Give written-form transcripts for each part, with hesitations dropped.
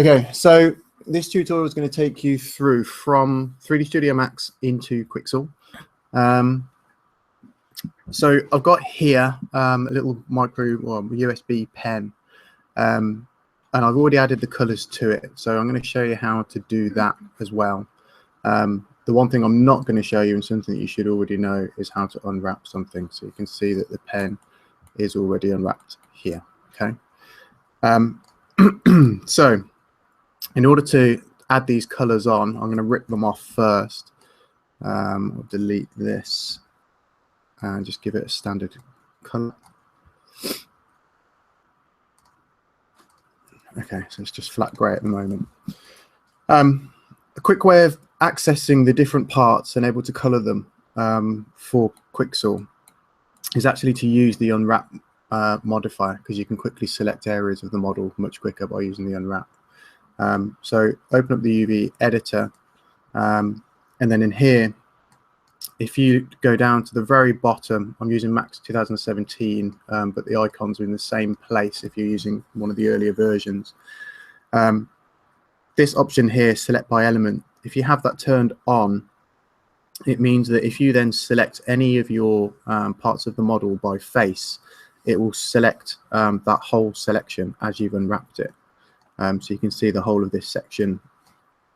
Okay, so this tutorial is going to take you through from 3D Studio Max into Quixel. So I've got here a little micro or USB pen, and I've already added the colors to it. So I'm going to show you how to do that as well. The one thing I'm not going to show you, and something that you should already know, is how to unwrap something. So you can see that the pen is already unwrapped here. Okay. So in order to add these colors on, I'm going to rip them off first. I'll delete this and just give it a standard color. Okay, so it's just flat gray at the moment. A quick way of accessing the different parts and able to color them for Quixel is actually to use the unwrap modifier, because you can quickly select areas of the model much quicker by using the unwrap. So open up the UV editor, and then in here, if you go down to the very bottom, I'm using Max 2017, but the icons are in the same place if you're using one of the earlier versions. This option here, select by element, if you have that turned on, it means that if you then select any of your parts of the model by face, it will select that whole selection as you've unwrapped it. So you can see the whole of this section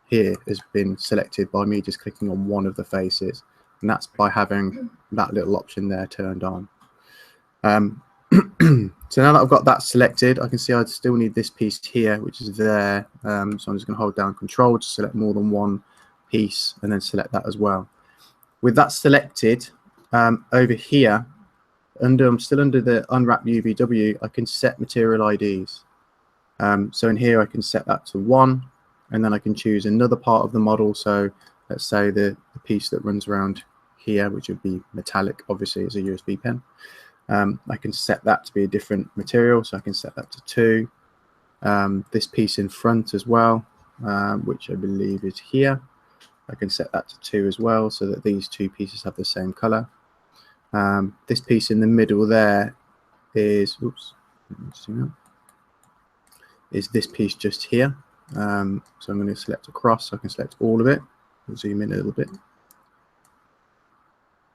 here has been selected by me just clicking on one of the faces, and that's by having that little option there turned on. So now that I've got that selected, I can see I still need this piece here, which is there. So I'm just going to hold down Control to select more than one piece, and then select that as well. With that selected, over here, I'm still under the Unwrap UVW, I can set material IDs. So in here I can set that to 1, and then I can choose another part of the model. So let's say the piece that runs around here, which would be metallic, obviously, is a USB pen. I can set that to be a different material, so I can set that to 2. This piece in front as well, which I believe is here, I can set that to 2 as well, so that these two pieces have the same color. This piece in the middle there is, is this piece just here. So I'm going to select across, so I can select all of it. I'll zoom in a little bit.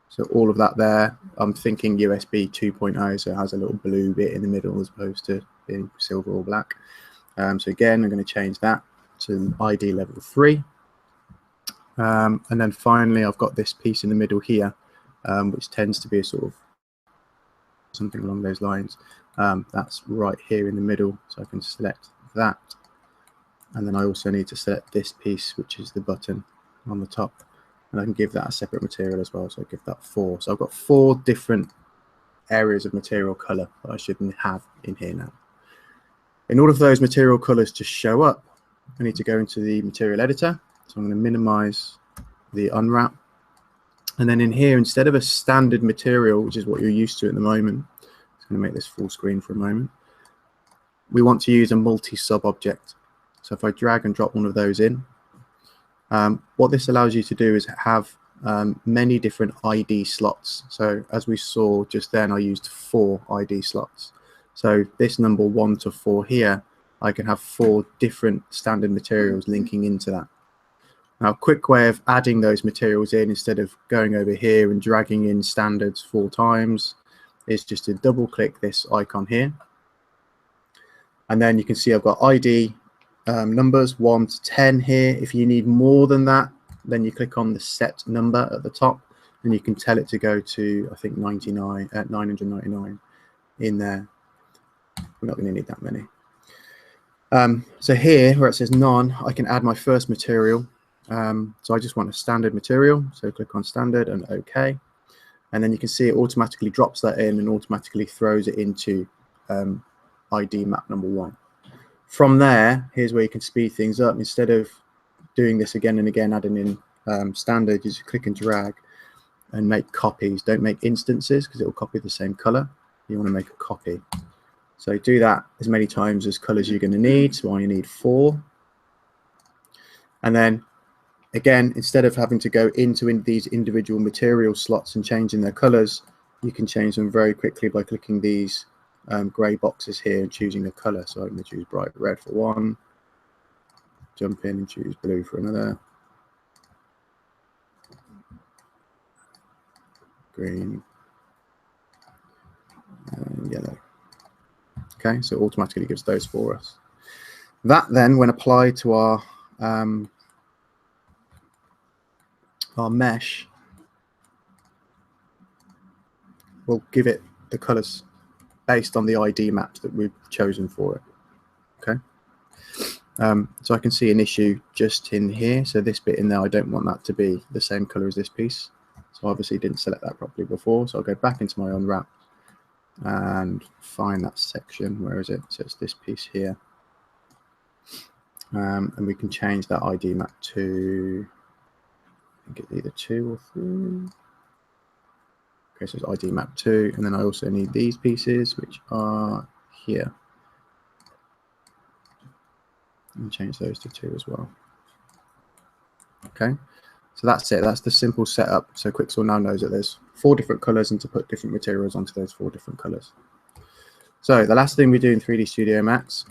So all of that there, I'm thinking USB 2.0, so it has a little blue bit in the middle as opposed to being silver or black. So again, I'm going to change that to ID level 3. And then finally, I've got this piece in the middle here, which tends to be a sort of something along those lines. That's right here in the middle, so I can select that. And then I also need to select this piece, which is the button on the top. And I can give that a separate material as well, so I give that 4. So I've got 4 different areas of material color that I should have in here now. In order for those material colors to show up, I need to go into the material editor. So I'm going to minimize the unwrap. And then in here, instead of a standard material, which is what you're used to at the moment, I'm going to make this full screen for a moment, we want to use a multi-sub object. So if I drag and drop one of those in, what this allows you to do is have many different ID slots. So as we saw just then, I used 4 ID slots. So this number 1 to 4 here, I can have 4 different standard materials linking into that. Now, a quick way of adding those materials in, instead of going over here and dragging in standards 4 times, is just to double click this icon here. And then you can see I've got ID numbers 1 to 10 here. If you need more than that, then you click on the set number at the top, and you can tell it to go to, I think, 999 in there. We're not going to need that many. So here, where it says none, I can add my first material. So I just want a standard material, so click on standard and OK. And then you can see it automatically drops that in and automatically throws it into ID map number 1. From there, here's where you can speed things up. Instead of doing this again and again, adding in standard, you just click and drag and make copies. Don't make instances, because it will copy the same color. You want to make a copy. So do that as many times as colors you're going to need. So I need 4. And then again, instead of having to go into these individual material slots and changing their colors, you can change them very quickly by clicking these gray boxes here and choosing a color. So I'm going to choose bright red for 1, jump in and choose blue for another. Green. And yellow. Okay, so it automatically gives those for us. That then, when applied to our mesh, will give it the colors based on the ID maps that we've chosen for it. Okay. So I can see an issue just in here. So this bit in there, I don't want that to be the same color as this piece. So obviously didn't select that properly before. So I'll go back into my unwrap and find that section. Where is it? So it's this piece here. And we can change that ID map to, I think it's either 2 or 3. Okay, so it's ID map 2. And then I also need these pieces, which are here. And change those to 2 as well. Okay, so that's it. That's the simple setup. So Quixel now knows that there's 4 different colors and to put different materials onto those 4 different colors. So the last thing we do in 3D Studio Max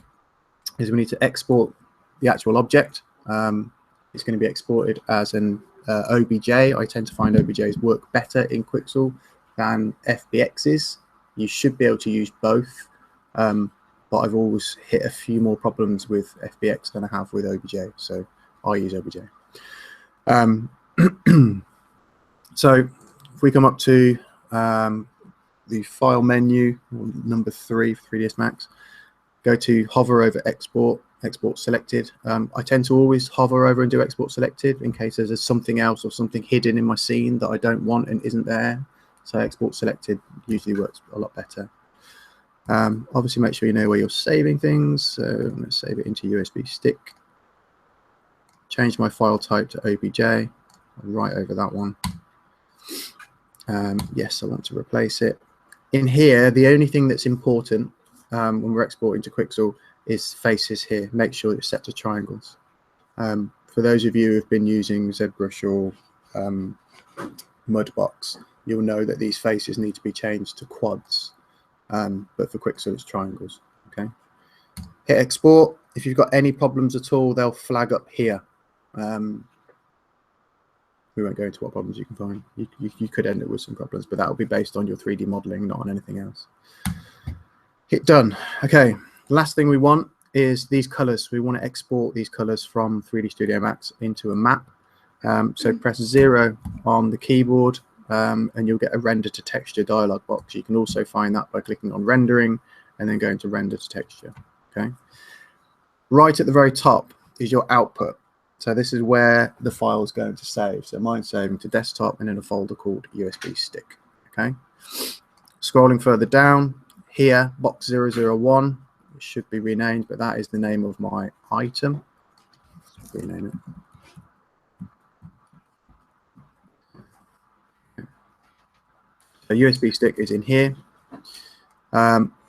is we need to export the actual object. It's going to be exported as an OBJ. I tend to find OBJs work better in Quixel than FBXs. You should be able to use both. But I've always hit a few more problems with FBX than I have with OBJ, so I use OBJ. So if we come up to the file menu, number 3 for 3ds Max, go to hover over export, export selected. I tend to always hover over and do export selected in case there's something else or something hidden in my scene that I don't want and isn't there. So export selected usually works a lot better. Obviously, make sure you know where you're saving things. So I'm going to save it into USB stick. Change my file type to OBJ. Right over that one. Yes, I want to replace it. In here, the only thing that's important when we're exporting to Quixel is faces here. Make sure it's set to triangles. For those of you who have been using ZBrush or Mudbox, you'll know that these faces need to be changed to quads. But for Quixel, it's triangles. Okay. Hit export. If you've got any problems at all, they'll flag up here. We won't go into what problems you can find. You could end up with some problems, but that will be based on your 3D modeling, not on anything else. Hit done. Okay. The last thing we want is these colors. We want to export these colors from 3D Studio Max into a map. So press 0 on the keyboard. And you'll get a render to texture dialog box. You can also find that by clicking on rendering and then going to render to texture. Okay. Right at the very top is your output. So this is where the file is going to save. So mine's saving to desktop and in a folder called USB stick. Okay. Scrolling further down here, box 001, it should be renamed, but that is the name of my item. Let's rename it. A USB stick is in here.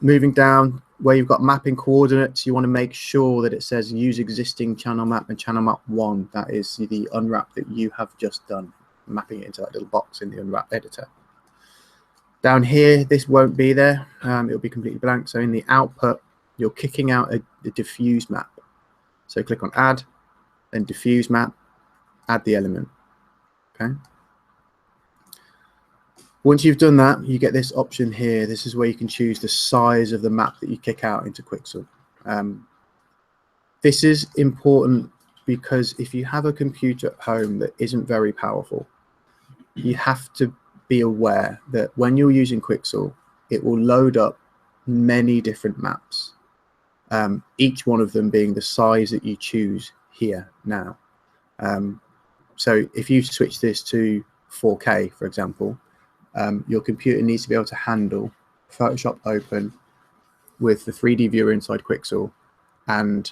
Moving down where you've got mapping coordinates, you want to make sure that it says use existing channel map and channel map 1. That is the unwrap that you have just done, mapping it into that little box in the unwrap editor. Down here, this won't be there. It'll be completely blank. So in the output, you're kicking out the diffuse map. So click on add, then diffuse map, add the element. Okay. Once you've done that, you get this option here. This is where you can choose the size of the map that you kick out into Quixel. This is important because if you have a computer at home that isn't very powerful, you have to be aware that when you're using Quixel, it will load up many different maps, each one of them being the size that you choose here now. So if you switch this to 4K, for example, your computer needs to be able to handle Photoshop open with the 3D viewer inside Quixel and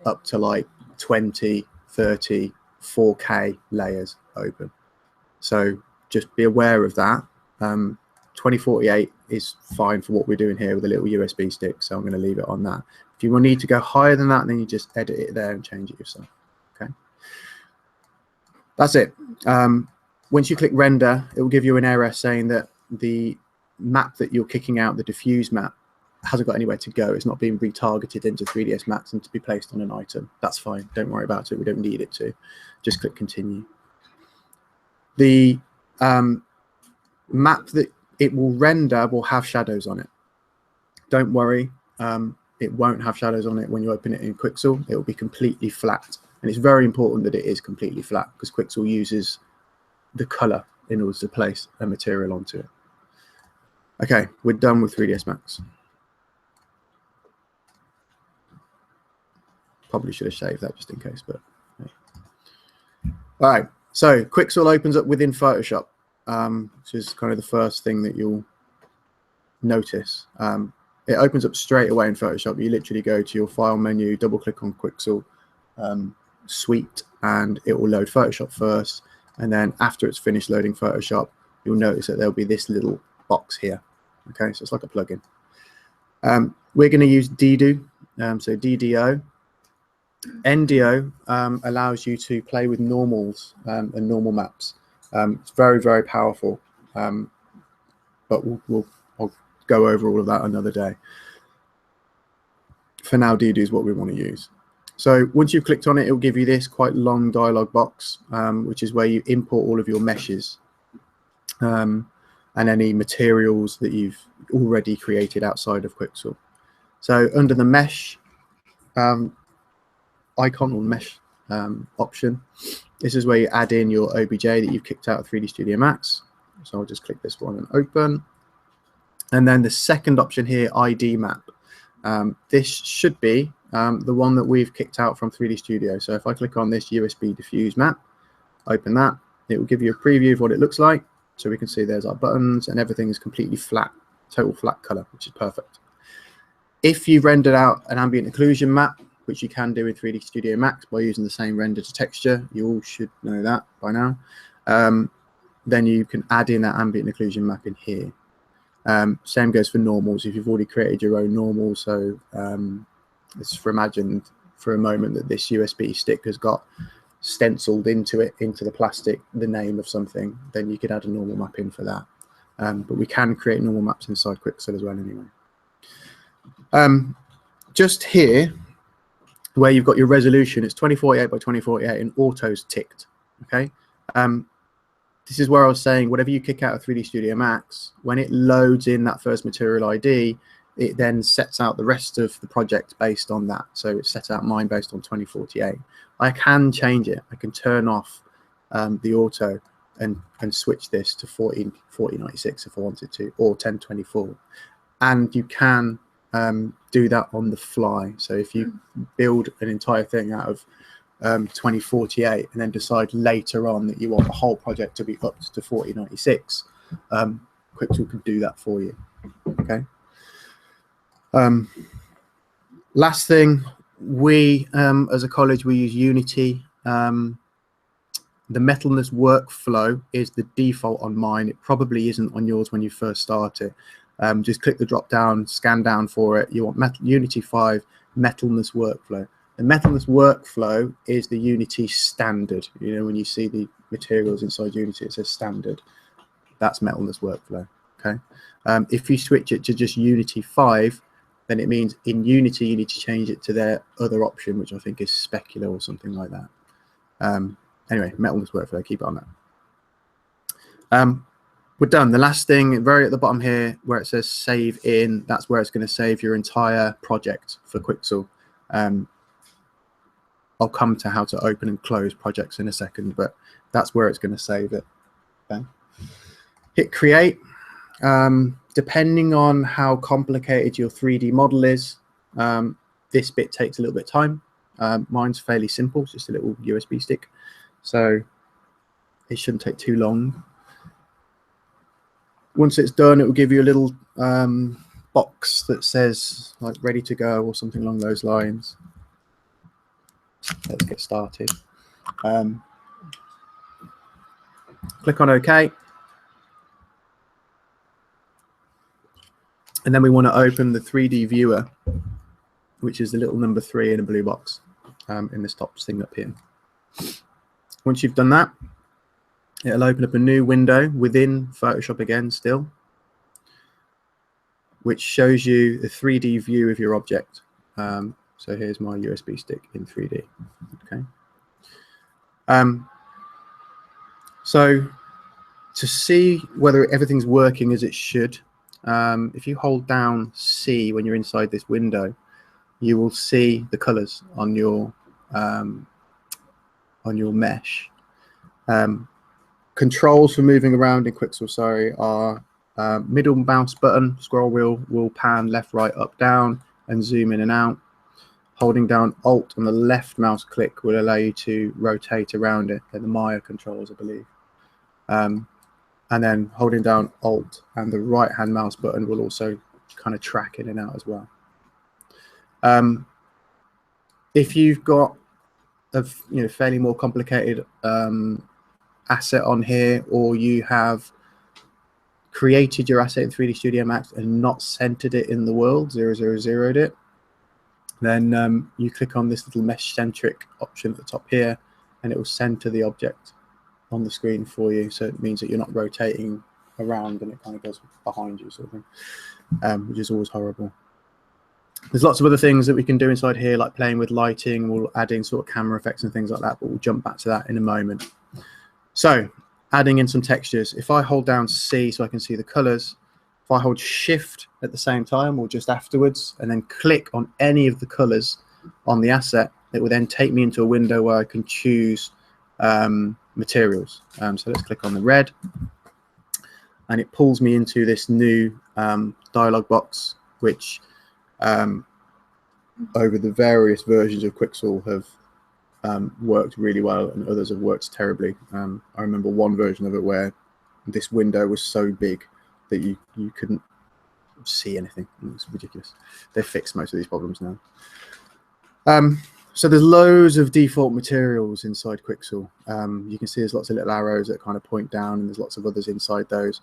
up to like 20, 30, 4K layers open. So just be aware of that. 2048 is fine for what we're doing here with a little USB stick, so I'm going to leave it on that. If you will need to go higher than that, then you just edit it there and change it yourself. Okay, that's it. Once you click render, it will give you an error saying that the map that you're kicking out, the diffuse map, hasn't got anywhere to go. It's not being retargeted into 3ds Max and to be placed on an item. That's fine. Don't worry about it. We don't need it to. Just click continue. The map that it will render will have shadows on it. Don't worry. It won't have shadows on it when you open it in Quixel. It will be completely flat. And it's very important that it is completely flat because Quixel uses the color in order to place a material onto it. Okay, we're done with 3ds Max. Probably should have saved that just in case, but hey. All right, so Quixel opens up within Photoshop, which is kind of the first thing that you'll notice. It opens up straight away in Photoshop. You literally go to your file menu, double click on Quixel Suite, and it will load Photoshop first. And then after it's finished loading Photoshop, you'll notice that there'll be this little box here. Okay, so it's like a plugin. We're going to use DDO, so DDO. NDO allows you to play with normals and normal maps. It's very, very powerful, but I'll go over all of that another day. For now, DDO is what we want to use. So once you've clicked on it, it will give you this quite long dialog box, which is where you import all of your meshes and any materials that you've already created outside of Quixel. So under the mesh icon or mesh option, this is where you add in your OBJ that you've kicked out of 3D Studio Max. So I'll just click this one and open. And then the second option here, ID map. This should be the one that we've kicked out from 3D Studio. So if I click on this USB diffuse map, open that, it will give you a preview of what it looks like. So we can see there's our buttons and everything is completely flat, total flat color, which is perfect. If you've rendered out an ambient occlusion map, which you can do in 3D Studio Max by using the same render to texture, you all should know that by now, then you can add in that ambient occlusion map in here. Same goes for normals. If you've already created your own normal, so let's imagine for a moment that this USB stick has got stenciled into it, into the plastic, the name of something, then you could add a normal map in for that. But we can create normal maps inside Quixel as well anyway. Just here, where you've got your resolution, it's 2048 by 2048 and auto's ticked, okay? This is where I was saying, whatever you kick out of 3D Studio Max, when it loads in that first material ID, it then sets out the rest of the project based on that. So it sets out mine based on 2048. I can change it. I can turn off the auto and switch this to 4096 if I wanted to, or 1024. And you can do that on the fly. So if you build an entire thing out of 2048 and then decide later on that you want the whole project to be upped to 4096, Quixel can do that for you. Okay. Last thing, we as a college, we use Unity. The metalness workflow is the default on mine. It probably isn't on yours when you first start it. Just click the drop down, scan down for it. You want Unity 5 metalness workflow. The metalness workflow is the Unity standard. You know, when you see the materials inside Unity, it says standard. That's metalness workflow. Okay. If you switch it to just Unity 5, then it means in Unity you need to change it to their other option, which I think is specular or something like that. Anyway, metalness workflow, keep it on that. We're done. The last thing, very at the bottom here, where it says save in, that's where it's going to save your entire project for Quixel. I'll come to how to open and close projects in a second, but that's where it's going to save it. Okay. Hit create. Depending on how complicated your 3D model is, this bit takes a little bit of time. Mine's fairly simple, it's just a little USB stick, so it shouldn't take too long. Once it's done, it will give you a little box that says like ready to go or something along those lines. Let's get started. Click on OK. And then we want to open the 3D viewer, which is the little number 3 in a blue box in this top thing up here. Once you've done that, it'll open up a new window within Photoshop again still. which shows you the 3D view of your object. So here's my USB stick in 3D. Okay. So to see whether everything's working as it should, if you hold down C when you're inside this window, you will see the colors on your mesh. Controls for moving around in Quixel, sorry, are middle mouse button, scroll wheel will pan left, right, up, down, and zoom in and out. Holding down Alt on the left mouse click will allow you to rotate around it. They're the Maya controls, I believe. And then holding down Alt and the right-hand mouse button will also kind of track in and out as well. If you've got a fairly more complicated asset on here, or you have created your asset in 3D Studio Max and not centered it in the world, 000'd it, then you click on this little mesh centric option at the top here, and it will center the object on the screen for you. So it means that you're not rotating around and it kind of goes behind you, sort of thing, which is always horrible. There's lots of other things that we can do inside here, like playing with lighting or adding sort of camera effects and things like that, but we'll jump back to that in a moment. So adding in some textures. If I hold down C so I can see the colors, if I hold Shift at the same time or just afterwards and then click on any of the colors on the asset, it will then take me into a window where I can choose materials. So let's click on the red, and it pulls me into this new dialog box, which over the various versions of Quixel have worked really well, and others have worked terribly. I remember one version of it where this window was so big that you couldn't see anything. It was ridiculous. They've fixed most of these problems now. So there's loads of default materials inside Quixel. You can see there's lots of little arrows that kind of point down, and there's lots of others inside those.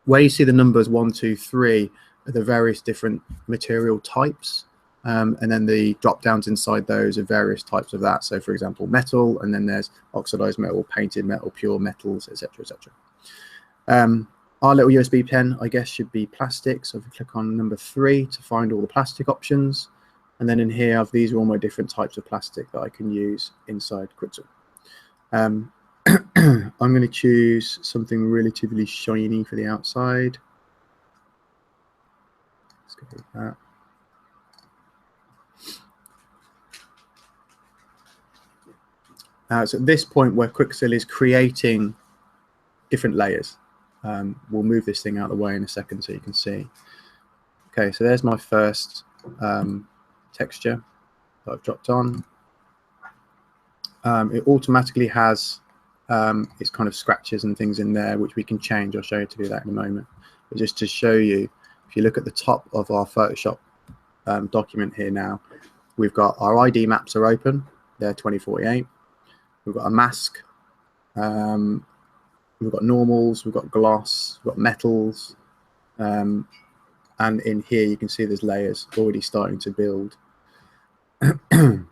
Where you see the numbers 1, 2, 3 are the various different material types. And then the drop downs inside those are various types of that. So for example, metal, and then there's oxidized metal, painted metal, pure metals, etc., etc. Our little USB pen, I guess, should be plastic. So if we click on number 3 to find all the plastic options, and then in here, these are all my different types of plastic that I can use inside Quixel. I'm going to choose something relatively shiny for the outside. Let's go with that. So at this point where Quixel is creating different layers, we'll move this thing out of the way in a second so you can see. Okay, so there's my first texture that I've dropped on. It automatically has its kind of scratches and things in there, which we can change. I'll show you to do that in a moment. But just to show you, if you look at the top of our Photoshop document here now, we've got our ID maps are open. They're 2048. We've got a mask, we've got normals, we've got gloss, we've got metals, and in here you can see there's layers already starting to build. And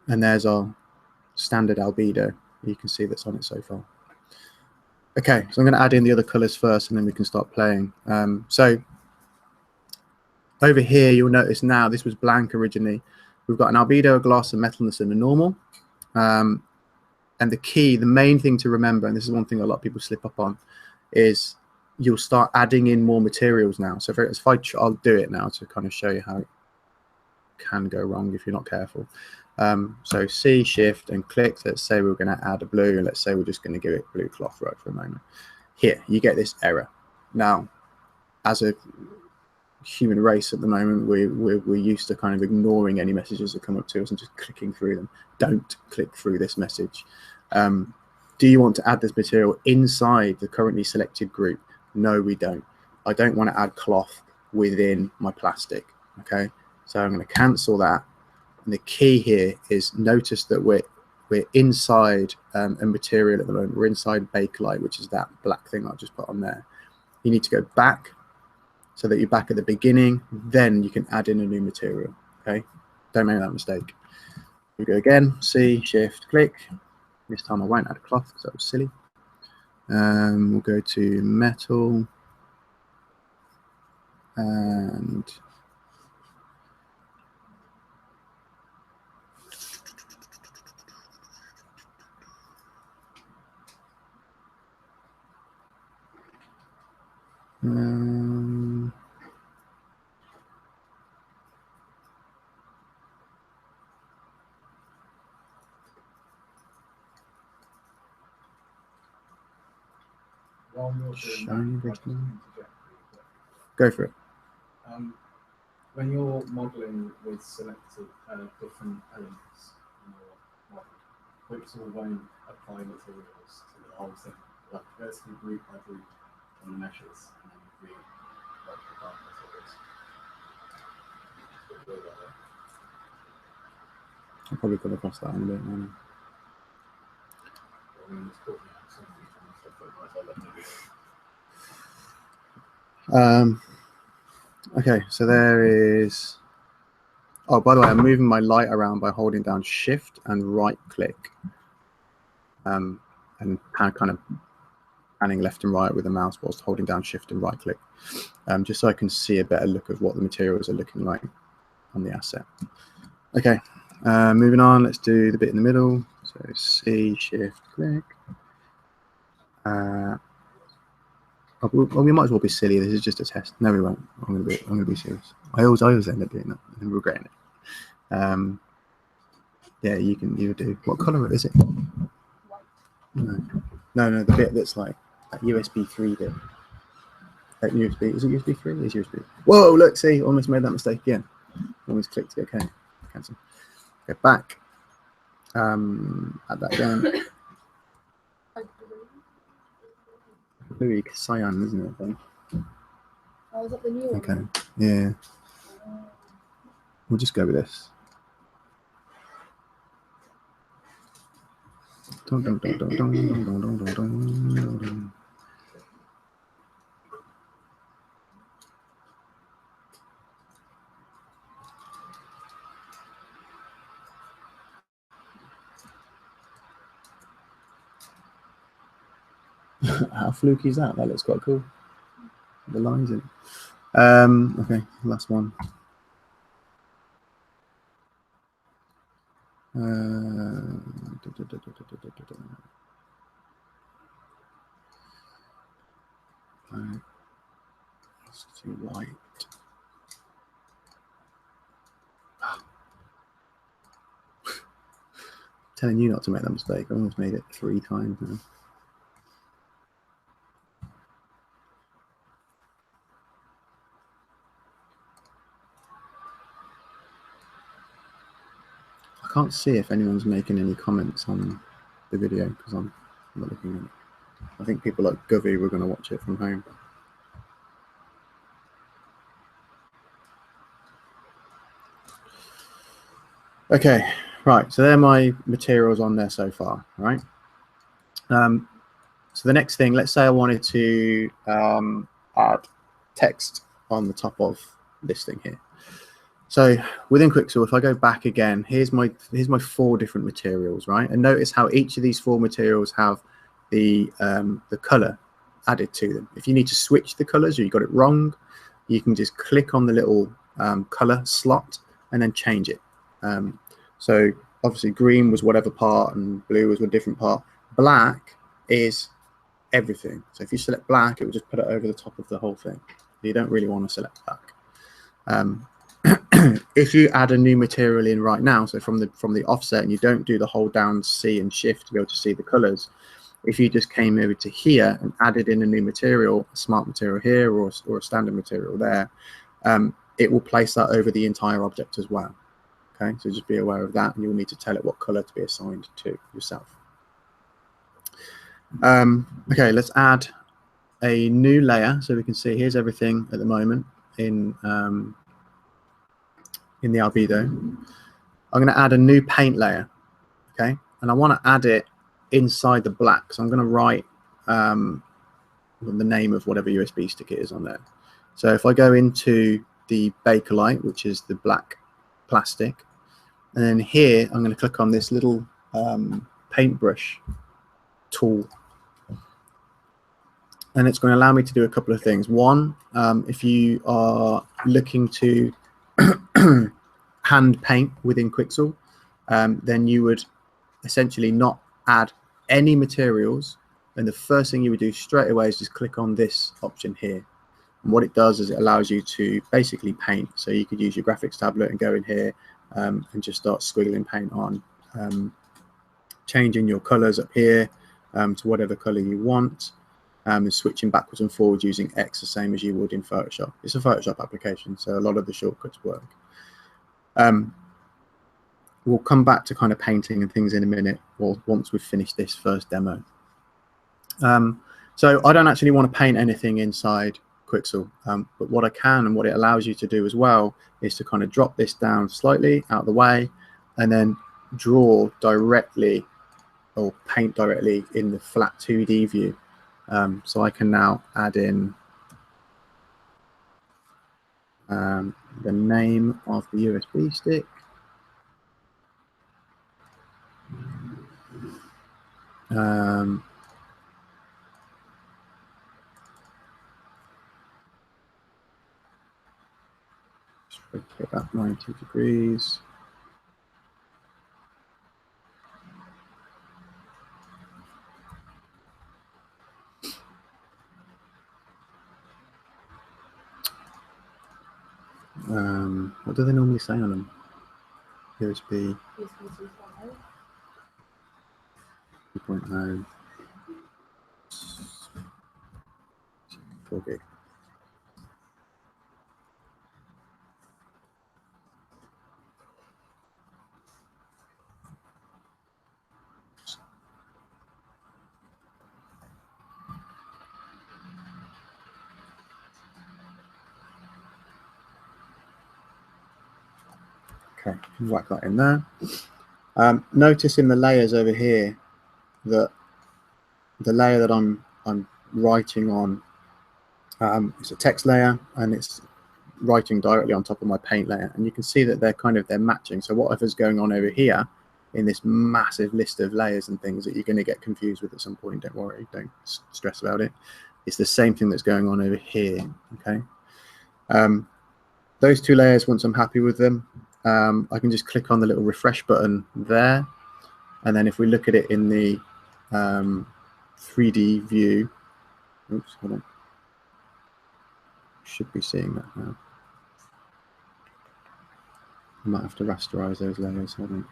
there's our standard albedo. You can see that's on it so far. Okay, so I'm going to add in the other colors first, and then we can start playing. So over here, you'll notice now this was blank originally. We've got an albedo, a gloss, a metalness, and a normal. And the main thing to remember, and this is one thing a lot of people slip up on, is you'll start adding in more materials now. So I'll do it now to kind of show you how it can go wrong if you're not careful. So C, Shift, and click. Let's say we're going to add a blue, and let's say we're just going to give it blue cloth right for a moment. Here, you get this error. Now, as a human race at the moment, we're used to kind of ignoring any messages that come up to us and just clicking through them. Don't click through this message. Do you want to add this material inside the currently selected group? No, we don't. I don't want to add cloth within my plastic. Okay, so I'm going to cancel that. And the key here is notice that we're inside a material at the moment. We're inside Bakelite, which is that black thing I just put on there. You need to go back so that you're back at the beginning. Then you can add in a new material. Okay, don't make that mistake. We go again, C, Shift, click. This time I won't add a cloth because that was silly. We'll go to metal. And shiny written. Go for it. When you're modelling with selected different elements in your model, Quixel won't apply materials to the whole thing. Like it goes through group by group on the meshes, and then you read like the materials. I'll probably come across that in a bit. Okay, so there is. Oh, by the way, I'm moving my light around by holding down Shift and right click, and kind of panning left and right with the mouse whilst holding down Shift and right click, just so I can see a better look of what the materials are looking like on the asset. Okay, moving on. Let's do the bit in the middle. So C, Shift, click. Well, we might as well be silly. This is just a test. No, we won't. I'm gonna be serious. I always end up doing that and regretting it. Yeah, you do. What color is it? No, the bit that's like that USB 3 bit. That USB, is it USB 3? It's USB. Whoa, look, see, almost made that mistake again. Almost clicked OK. Cancel. Go back. Add that down. Very cyan, isn't it? Then? Oh, is that the new one? Okay. Yeah. We'll just go with this. Dun, dun, dun, dun, dun, dun, dun, dun, dun, dun, dun. How fluky is that? That looks quite cool. The lines in. Okay, last one. Let's do white. Telling you not to make that mistake. I almost made it 3 times now. I can't see if anyone's making any comments on the video because I'm not looking at it. I think people like Govey were going to watch it from home. Okay, right. So they're my materials on there so far, right? So the next thing, let's say I wanted to add text on the top of this thing here. So within Quixel, if I go back again, here's my 4 different materials, right? And notice how each of these 4 materials have the color added to them. If you need to switch the colors or you got it wrong, you can just click on the little color slot and then change it. So obviously green was whatever part and blue was a different part. Black is everything. So if you select black, it will just put it over the top of the whole thing. You don't really want to select black. If you add a new material in right now, so from the offset, and you don't do the hold down C and Shift to be able to see the colors, if you just came over to here and added in a new material, a smart material here or a standard material there, it will place that over the entire object as well. Okay, so just be aware of that, and you'll need to tell it what color to be assigned to yourself. Okay, let's add a new layer so we can see here's everything at the moment in the albedo. I'm going to add a new paint layer, okay, and I want to add it inside the black. So I'm going to write the name of whatever USB stick it is on there. So if I go into the Bakelite, which is the black plastic, and then here I'm going to click on this little paintbrush tool. and it's going to allow me to do a couple of things. One, if you are looking to hand paint within Quixel, then you would essentially not add any materials, and the first thing you would do straight away is just click on this option here. And what it does is it allows you to basically paint. So you could use your graphics tablet and go in here and just start squiggling paint on, changing your colors up here to whatever color you want, and switching backwards and forwards using X, the same as you would in Photoshop. It's a Photoshop application, so a lot of the shortcuts work. We'll come back to kind of painting and things in a minute, or once we've finished this first demo. So I don't actually want to paint anything inside Quixel, but what I can and what it allows you to do as well is to kind of drop this down slightly out of the way and then draw directly or paint directly in the flat 2D view. So I can now add in the name of the USB stick. Rotate that 90 degrees. What do they normally say on them? USB 2.0, 4 gig. Okay, whack that in there. Notice in the layers over here that the layer that I'm writing on, it's a text layer and it's writing directly on top of my paint layer, and you can see that they're matching. So whatever's going on over here in this massive list of layers and things that you're going to get confused with at some point, don't worry, don't stress about it. It's the same thing that's going on over here. Okay, those two layers, once I'm happy with them, I can just click on the little refresh button there, and then if we look at it in the 3D view, oops, hold on, should be seeing that now. I might have to rasterize those layers, hold on.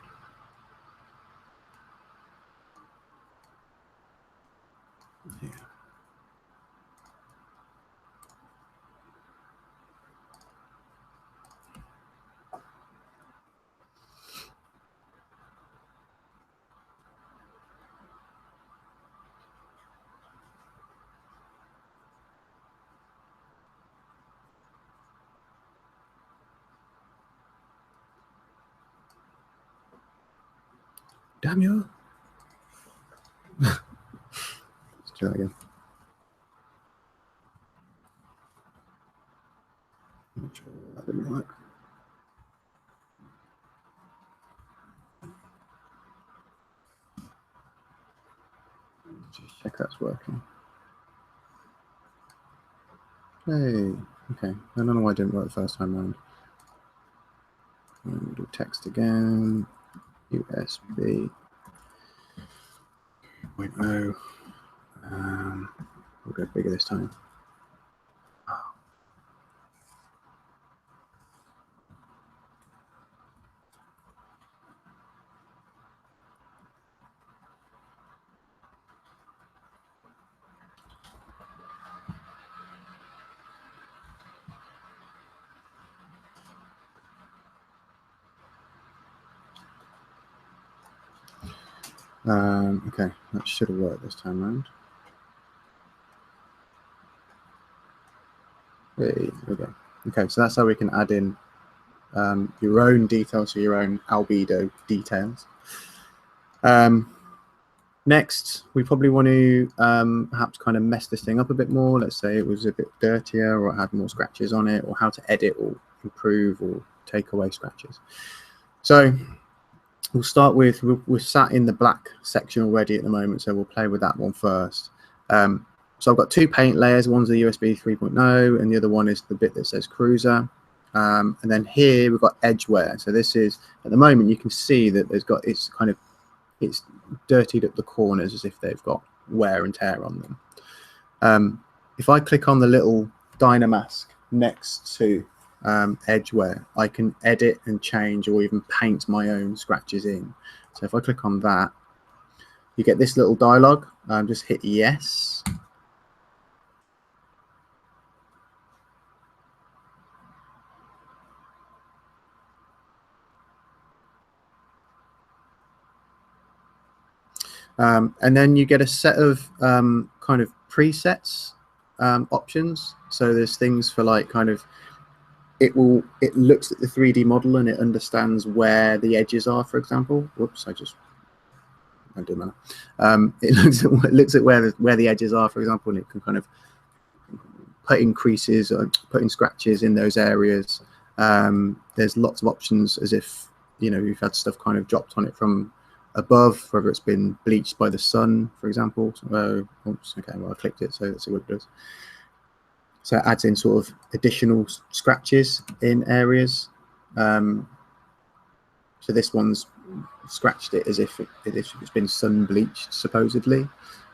Yeah. Damn you. Let's try that again. Not sure that didn't work. Just check that's working. Hey, okay. I don't know why it didn't work the first time round. And do text again. USB 2.0. We'll go bigger this time. Okay, that should have worked this time round. There we go. Okay, so that's how we can add in your own details, so your own albedo details. Next, we probably want to perhaps kind of mess this thing up a bit more. Let's say it was a bit dirtier, or it had more scratches on it, or how to edit or improve or take away scratches. So we'll start with, we're sat in the black section already at the moment, so we'll play with that one first. So I've got two paint layers. One's the USB 3.0 and the other one is the bit that says Cruiser. And then here we've got edge wear. So this is, at the moment, you can see that it's dirtied up the corners as if they've got wear and tear on them. If I click on the little Dynamask next to edge wear, I can edit and change or even paint my own scratches in. So if I click on that, you get this little dialog. Just hit yes. And then you get a set of kind of presets options. So there's things for like kind of, it looks at the 3D model and it understands where the edges are, for example. Whoops, I didn't matter. It looks at where the edges are, for example, and it can kind of put in creases or put in scratches in those areas. There's lots of options as if, you know, you've had stuff kind of dropped on it from above, whether it's been bleached by the sun, for example. Oops, okay, well I clicked it, so let's see what it does. So it adds in sort of additional scratches in areas. So this one's scratched it as if it's been sun bleached, supposedly.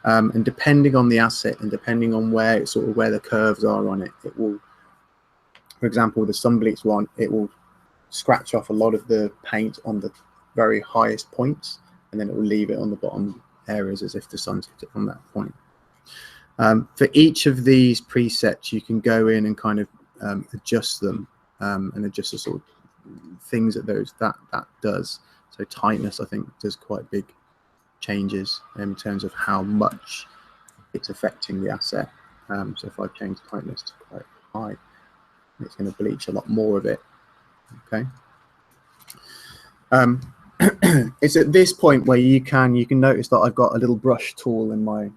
And depending on the asset and depending on where the curves are on it, it will, for example, the sun bleached one, it will scratch off a lot of the paint on the very highest points, and then it will leave it on the bottom areas as if the sun's hit it from that point. For each of these presets, you can go in and kind of adjust them and adjust the sort of things that does. So tightness, I think, does quite big changes in terms of how much it's affecting the asset. So if I change tightness to quite high, it's going to bleach a lot more of it. Okay. It's at this point where you can notice that I've got a little brush tool in my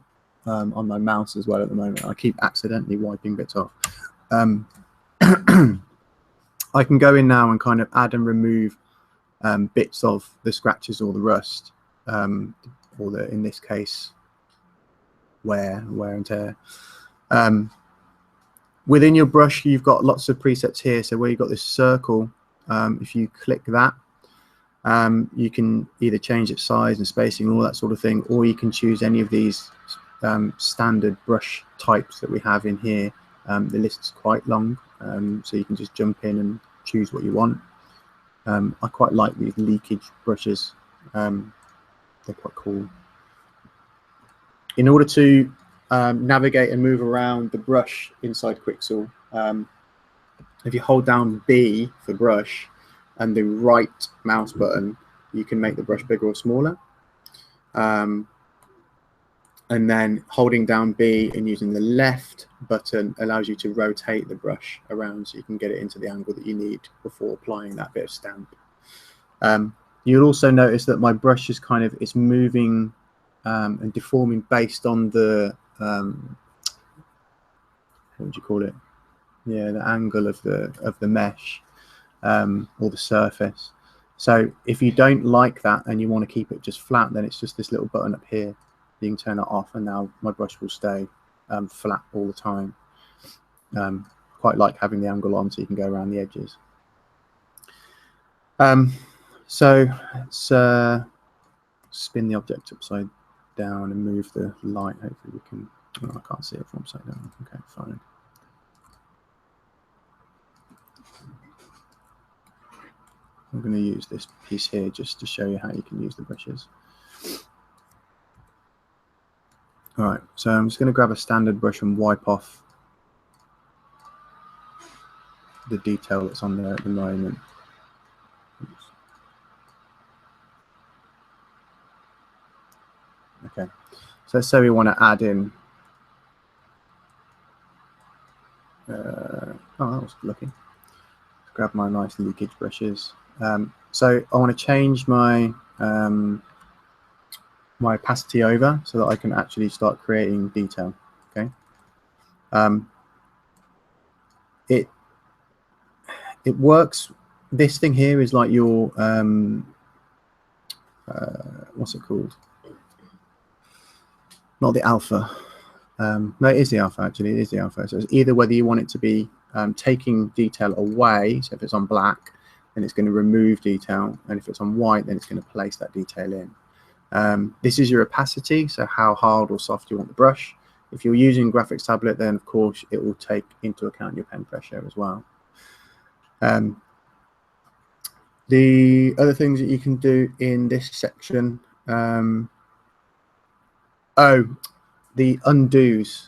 on my mouse as well at the moment. I keep accidentally wiping bits off. I can go in now and kind of add and remove bits of the scratches or the rust, or the, in this case, wear and tear. Within your brush, you've got lots of presets here. So where you've got this circle, if you click that, you can either change its size and spacing and all that sort of thing, or you can choose any of these standard brush types that we have in here. The list is quite long, so you can just jump in and choose what you want. I quite like these leakage brushes. They're quite cool. In order to navigate and move around the brush inside Quixel, if you hold down B for brush and the right mouse button, you can make the brush bigger or smaller. And then holding down B and using the left button allows you to rotate the brush around so you can get it into the angle that you need before applying that bit of stamp. You'll also notice that my brush is kind of, it's moving and deforming based on the, what would you call it? Yeah, the angle of the mesh or the surface. So if you don't like that and you want to keep it just flat, then it's just this little button up here. You can turn it off, and now my brush will stay flat all the time. Quite like having the angle on so you can go around the edges. So let's spin the object upside down and move the light. Hopefully we can, oh, I can't see it from upside down. Okay, fine. I'm going to use this piece here just to show you how you can use the brushes. All right, so I'm just going to grab a standard brush and wipe off the detail that's on there at the moment. Oops. Okay, so let's say we want to add in, oh, that was lucky. Let's grab my nice leakage brushes. So I want to change my my opacity over so that I can actually start creating detail. Okay. It works. This thing here is like your what's it called? Not the alpha. No, it is the alpha, actually. It is the alpha. So it's either whether you want it to be taking detail away. So if it's on black, then it's going to remove detail. And if it's on white, then it's going to place that detail in. This is your opacity, so how hard or soft you want the brush. If you're using graphics tablet, then of course it will take into account your pen pressure as well. The other things that you can do in this section, the undos.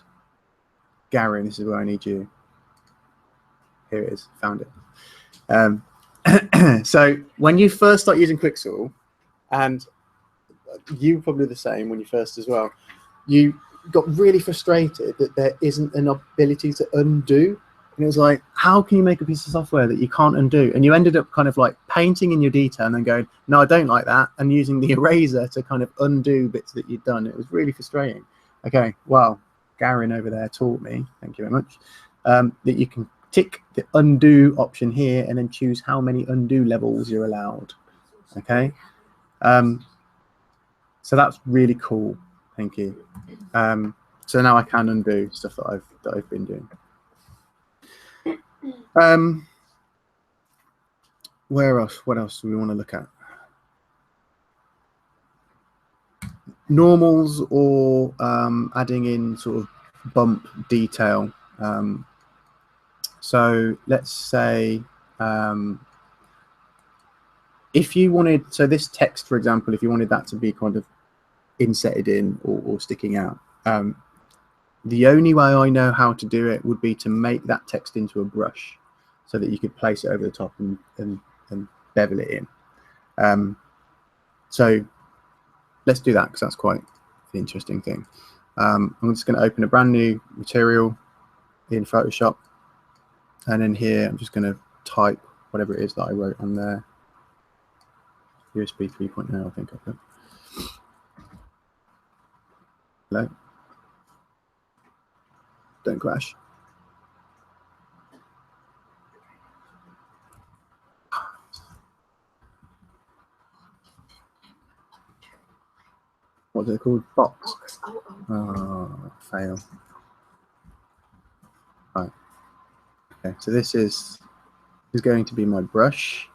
Gary, this is where I need you. Here it is, found it. So when you first start using Quixel, and you were probably the same when you first as well, you got really frustrated that there isn't an ability to undo. And it was like, how can you make a piece of software that you can't undo? And you ended up kind of like painting in your detail and then going, no, I don't like that, and using the eraser to kind of undo bits that you'd done. It was really frustrating. Okay, well, Garen over there taught me, thank you very much, that you can tick the undo option here and then choose how many undo levels you're allowed. Okay, so that's really cool. Thank you. So now I can undo stuff that I've been doing. Where else? What else do we want to look at? Normals or adding in sort of bump detail. So let's say if you wanted, so this text, for example, if you wanted that to be kind of insetted in or sticking out, the only way I know how to do it would be to make that text into a brush so that you could place it over the top and bevel it in. So let's do that because that's quite an interesting thing. I'm just going to open a brand new material in Photoshop, and then here I'm just going to type whatever it is that I wrote on there. USB 3.0, I think I put. Hello. Don't crash. What's it called? Box. Oh, fail. Right. Okay, so this is going to be my brush.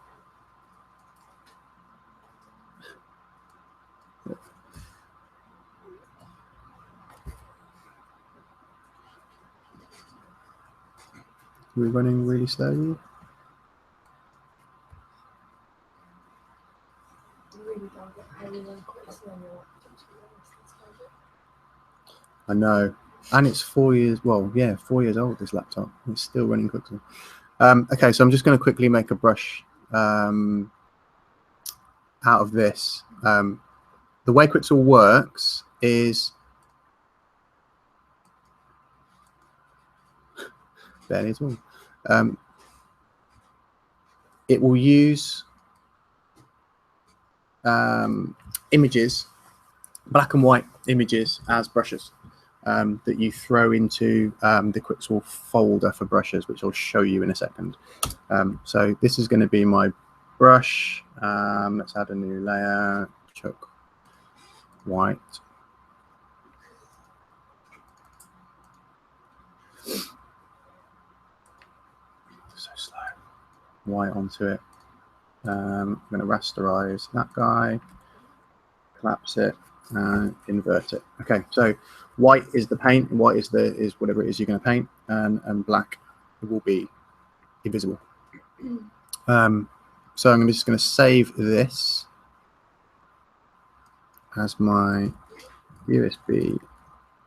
We're running really slowly. I know, and it's 4 years. Well, yeah, 4 years old. This laptop. It's still running quickly. Okay, so I'm just going to quickly make a brush out of this. The way Quixel works is barely at all. It will use images, black and white images, as brushes that you throw into the Quixel folder for brushes, which I'll show you in a second. So this is going to be my brush. Let's add a new layer, chuck white. So slow. White onto it. I'm going to rasterize that guy, collapse it, and invert it. Okay, so white is the paint, white is whatever it is you're going to paint, and black will be invisible. So I'm just going to save this as my USB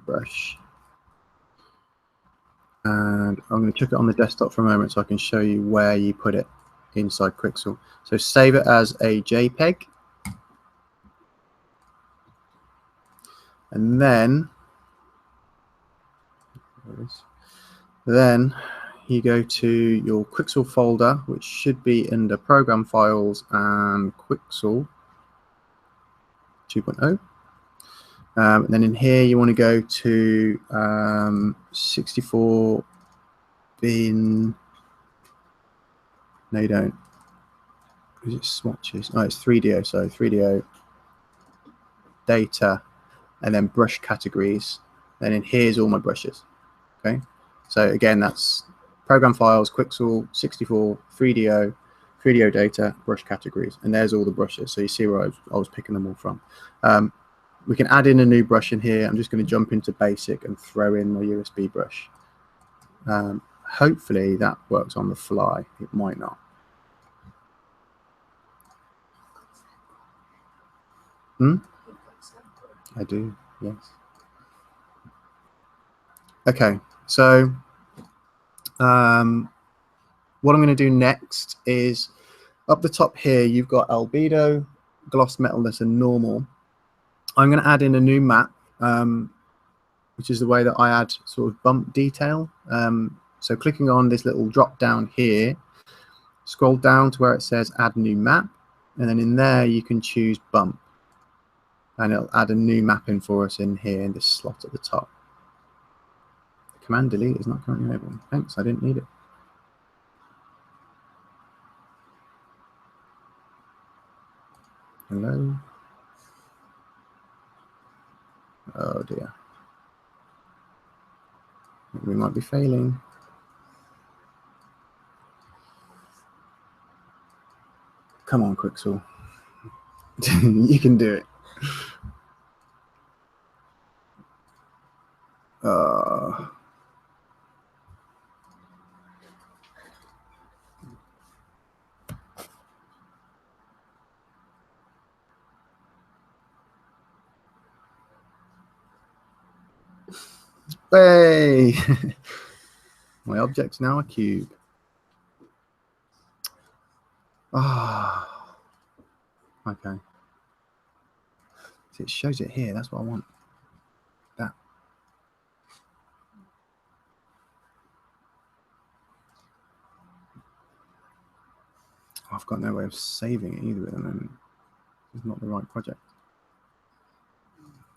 brush, and I'm going to chuck it on the desktop for a moment so I can show you where you put it inside Quixel. So save it as a JPEG, and then you go to your Quixel folder, which should be under Program Files and Quixel 2.0. And then in here you want to go to 64 bin. No, you don't. Is it swatches? Oh, it's 3DO. So 3DO data, and then brush categories. And then here's all my brushes. Okay, so again, that's program files, Quixel, 64, 3DO, 3DO data, brush categories, and there's all the brushes. So you see where I was picking them all from. We can add in a new brush in here. I'm just going to jump into basic and throw in my USB brush. Hopefully that works on the fly. It might not. I do, yes. Okay, so what I'm going to do next is up the top here, you've got albedo, gloss, metalness, and normal. I'm going to add in a new map, which is the way that I add sort of bump detail. So clicking on this little drop down here, scroll down to where it says add new map, and then in there you can choose bump, and it'll add a new map in for us in here in this slot at the top. Command delete is not currently enabled. Thanks, I didn't need it. Hello. Oh dear. We might be failing. Come on, Quixel. You can do it. Hey! My object's now a cube. Ah, okay. See, it shows it here. That's what I want. That. I've got no way of saving it either at the moment. It's not the right project.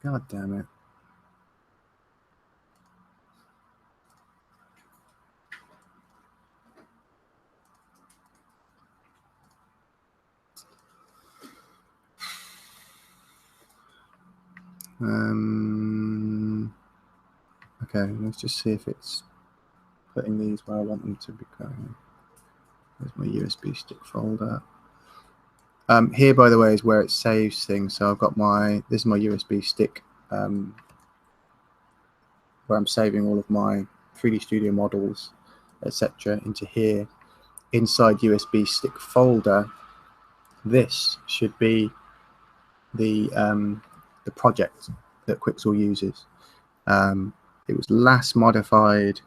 God damn it. Okay, let's just see if it's putting these where I want them to be going. There's my USB stick folder. Here, by the way, is where it saves things. So I've got this is my USB stick where I'm saving all of my 3D Studio models, etc. into here. Inside USB stick folder, this should be the project that Quixel uses. It was last modified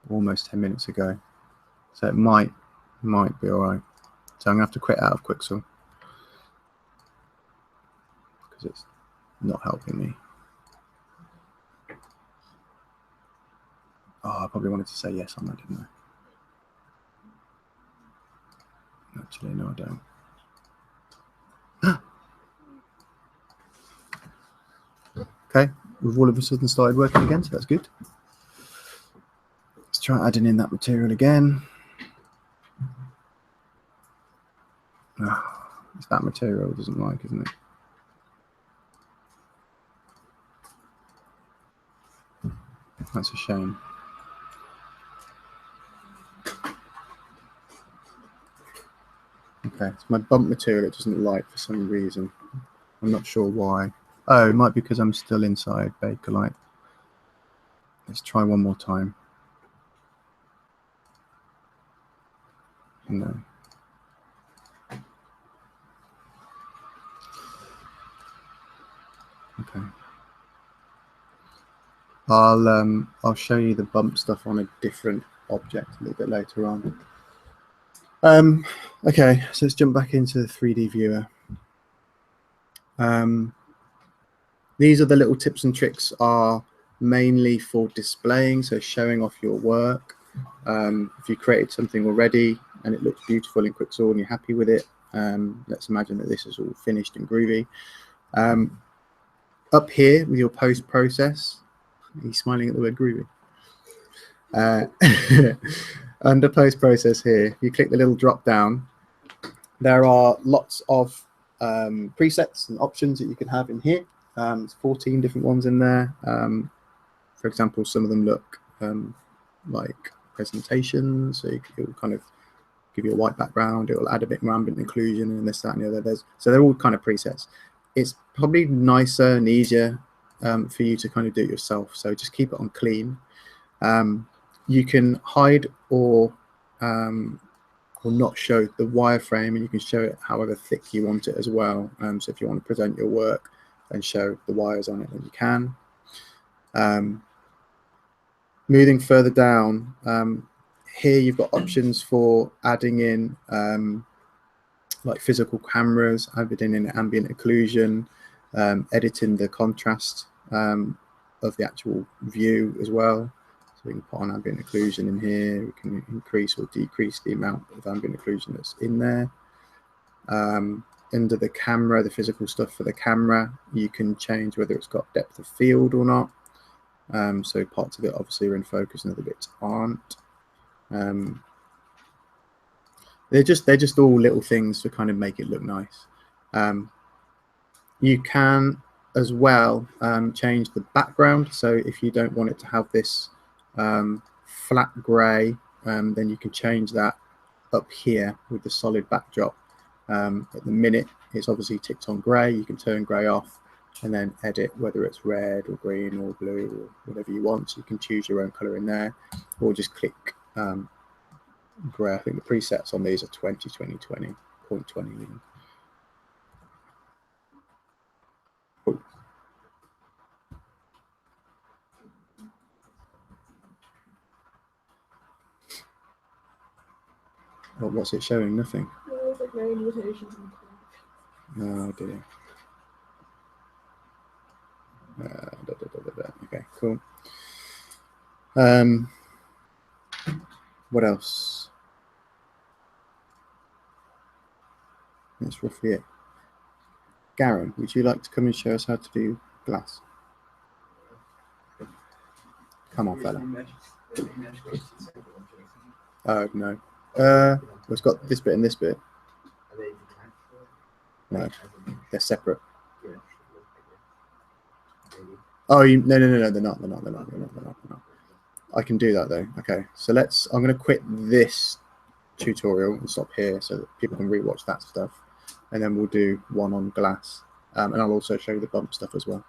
almost 10 minutes ago, so it might be all right. So I'm gonna have to quit out of Quixel because it's not helping me. Oh, I probably wanted to say yes on that, didn't I? Actually, no, I don't. Okay, we've all of a sudden started working again, so that's good. Let's try adding in that material again. Oh, it's that material it doesn't like, isn't it? That's a shame. Okay, it's my bump material it doesn't like for some reason. I'm not sure why. Oh, it might be because I'm still inside Bakelite. Let's try one more time. No. Okay. I'll show you the bump stuff on a different object a little bit later on. Okay, so let's jump back into the 3D viewer. These are the little tips and tricks are mainly for displaying, so showing off your work. If you created something already and it looks beautiful in Quixel and you're happy with it, let's imagine that this is all finished and groovy. Up here with your post process, he's smiling at the word groovy. Under post process here, you click the little drop down. There are lots of presets and options that you can have in here. There's 14 different ones in there. For example, some of them look like presentations, so it will kind of give you a white background. It will add a bit more ambient occlusion and this, that, and the other. So they're all kind of presets. It's probably nicer and easier for you to kind of do it yourself. So just keep it on clean. You can hide or not show the wireframe, and you can show it however thick you want it as well. So if you want to present your work and show the wires on it, then you can. Moving further down, here you've got options for adding in like physical cameras, adding in ambient occlusion, editing the contrast of the actual view as well. So we can put on ambient occlusion in here. We can increase or decrease the amount of ambient occlusion that's in there. Under the camera, the physical stuff for the camera, you can change whether it's got depth of field or not. So parts of it obviously are in focus and other bits aren't. They're just all little things to kind of make it look nice. You can as well change the background. So if you don't want it to have this flat grey, then you can change that up here with the solid backdrop. At the minute, it's obviously ticked on grey. You can turn grey off and then edit whether it's red or green or blue or whatever you want. So you can choose your own colour in there, or just click grey. I think the presets on these are 20, 20, 20, 0.20. Cool. Oh, what's it showing? Nothing. There's like no invitations. Oh dear. Okay, cool. What else? That's roughly it. Garen, would you like to come and show us how to do glass? Come on, fella. Oh, no. It's got this bit and this bit. No, they're separate. Oh, no, they're not. I can do that though. Okay, so I'm going to quit this tutorial and stop here so that people can rewatch that stuff, and then we'll do one on glass, and I'll also show you the bump stuff as well.